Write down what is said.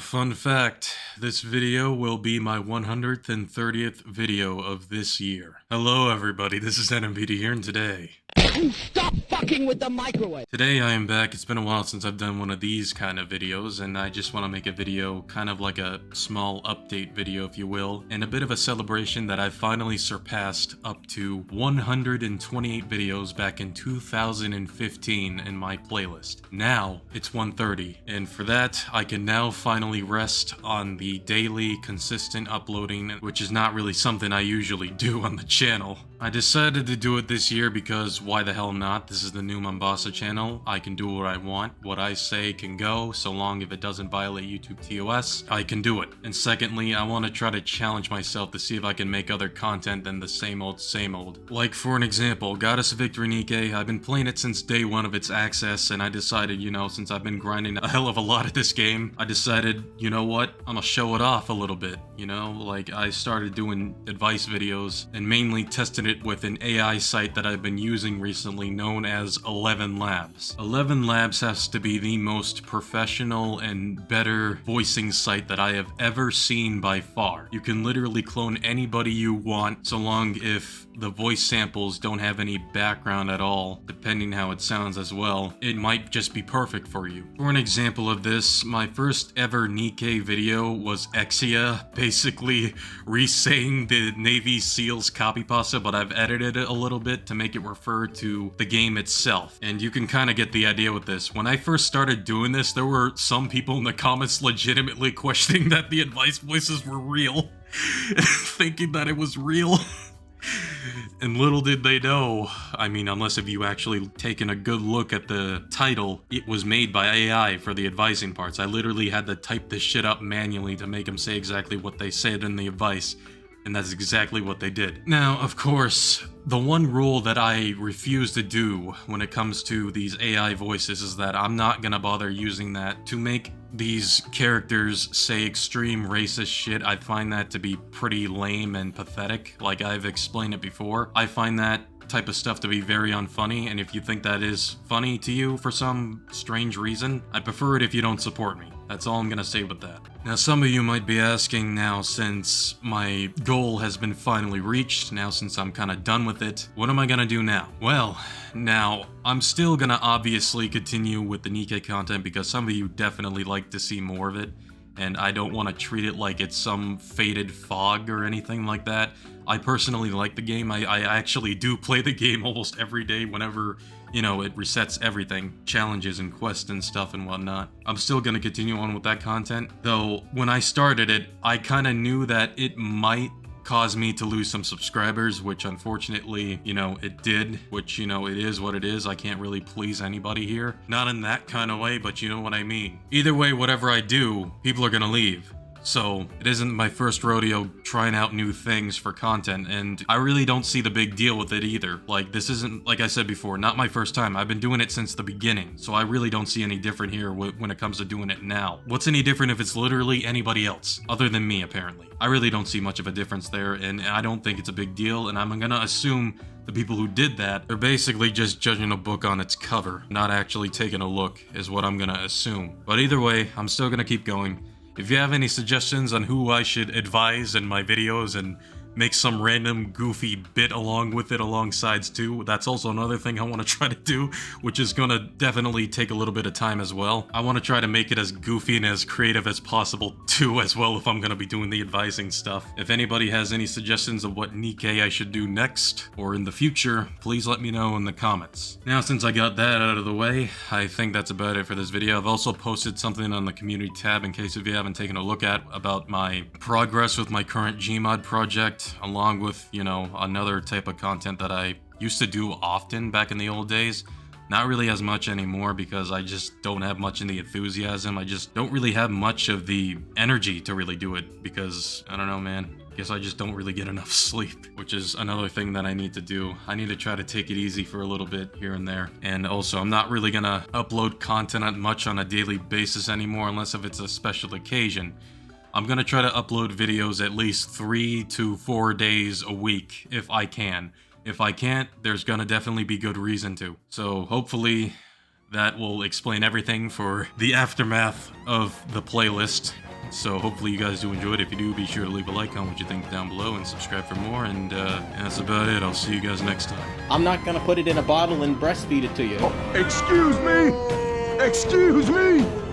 fun fact, this video will be my 130th video of this year. Hello everybody, this is N.M.P.D here, and today... Stop fucking with the microwave! Today I am back. It's been a while since I've done one of these kind of videos, and I just want to make a video, kind of like a small update video if you will, and a bit of a celebration that I finally surpassed up to 128 videos back in 2015 in my playlist. Now, it's 130, and for that, I can now finally rest on the daily, consistent uploading, which is not really something I usually do on the channel. I decided to do it this year because why the hell not? This is the new Mombasa channel. I can do what I want. What I say can go, so long if it doesn't violate YouTube TOS, I can do it. And secondly, I want to try to challenge myself to see if I can make other content than the same old, same old. Like for an example, Goddess of Victory Nikkei, I've been playing it since day one of its access, and I decided, you know, since I've been grinding a hell of a lot of this game, I decided, you know what, I'm gonna show it off a little bit, you know? Like, I started doing advice videos, and mainly tested it with an AI site that I've been using recently known as 11 Labs. 11 Labs has to be the most professional and better voicing site that I have ever seen by far. You can literally clone anybody you want, so long if the voice samples don't have any background at all, depending how it sounds as well. It might just be perfect for you. For an example of this, my first ever Nikkei video was Exia, basically re-saying the Navy SEALs copy pasta, but I've edited it a little bit to make it refer to the game itself. And you can kind of get the idea with this. When I first started doing this, there were some people in the comments legitimately questioning that the advice voices were real, thinking that it was real. And little did they know, I mean, unless if you actually taken a good look at the title, it was made by AI for the advising parts. I literally had to type this shit up manually to make them say exactly what they said in the advice, and that's exactly what they did. Now, of course, the one rule that I refuse to do when it comes to these AI voices is that I'm not gonna bother using that to make these characters say extreme racist shit. I find that to be pretty lame and pathetic, like I've explained it before. I find that type of stuff to be very unfunny, and if you think that is funny to you for some strange reason, I prefer it if you don't support me. That's all I'm gonna say with that. Now, some of you might be asking now, since my goal has been finally reached, now since I'm kind of done with it, what am I gonna do now? Well, now, I'm still gonna obviously continue with the Nikkei content because some of you definitely like to see more of it, and I don't want to treat it like it's some faded fog or anything like that. I personally like the game. I actually do play the game almost every day whenever, you know, it resets everything, challenges and quests and stuff and whatnot. I'm still gonna continue on with that content, though when I started it, I kind of knew that it might cause me to lose some subscribers, which unfortunately, you know, it did, which, you know, it is what it is. I can't really please anybody here. Not in that kind of way, but you know what I mean. Either way, whatever I do, people are gonna leave. So, it isn't my first rodeo trying out new things for content, and I really don't see the big deal with it either. Like, this isn't, like I said before, not my first time. I've been doing it since the beginning, so I really don't see any different here when it comes to doing it now. What's any different if it's literally anybody else, other than me, apparently? I really don't see much of a difference there, and I don't think it's a big deal, and I'm gonna assume the people who did that, they're basically just judging a book on its cover, not actually taking a look, is what I'm gonna assume. But either way, I'm still gonna keep going. If you have any suggestions on who I should advise in my videos and make some random goofy bit along with it alongside too, that's also another thing I want to try to do, which is gonna definitely take a little bit of time as well. I want to try to make it as goofy and as creative as possible too as well if I'm gonna be doing the advising stuff. If anybody has any suggestions of what Nikkei I should do next or in the future, please let me know in the comments. Now, since I got that out of the way, I think that's about it for this video. I've also posted something on the community tab in case if you haven't taken a look at about my progress with my current Gmod project, along with, you know, another type of content that I used to do often back in the old days. Not really as much anymore because I just don't have much in the enthusiasm. I just don't really have much of the energy to really do it because, I don't know, man. I guess I just don't really get enough sleep, which is another thing that I need to do. I need to try to take it easy for a little bit here and there. And also, I'm not really gonna upload content much on a daily basis anymore unless if it's a special occasion. I'm gonna try to upload videos at least 3 to 4 days a week if I can. If I can't, there's gonna definitely be good reason to. So hopefully that will explain everything for the aftermath of the playlist. So hopefully you guys do enjoy it. If you do, be sure to leave a like on what you think down below and subscribe for more. And that's about it. I'll see you guys next time. I'm not gonna put it in a bottle and breastfeed it to you. Excuse me! Excuse me!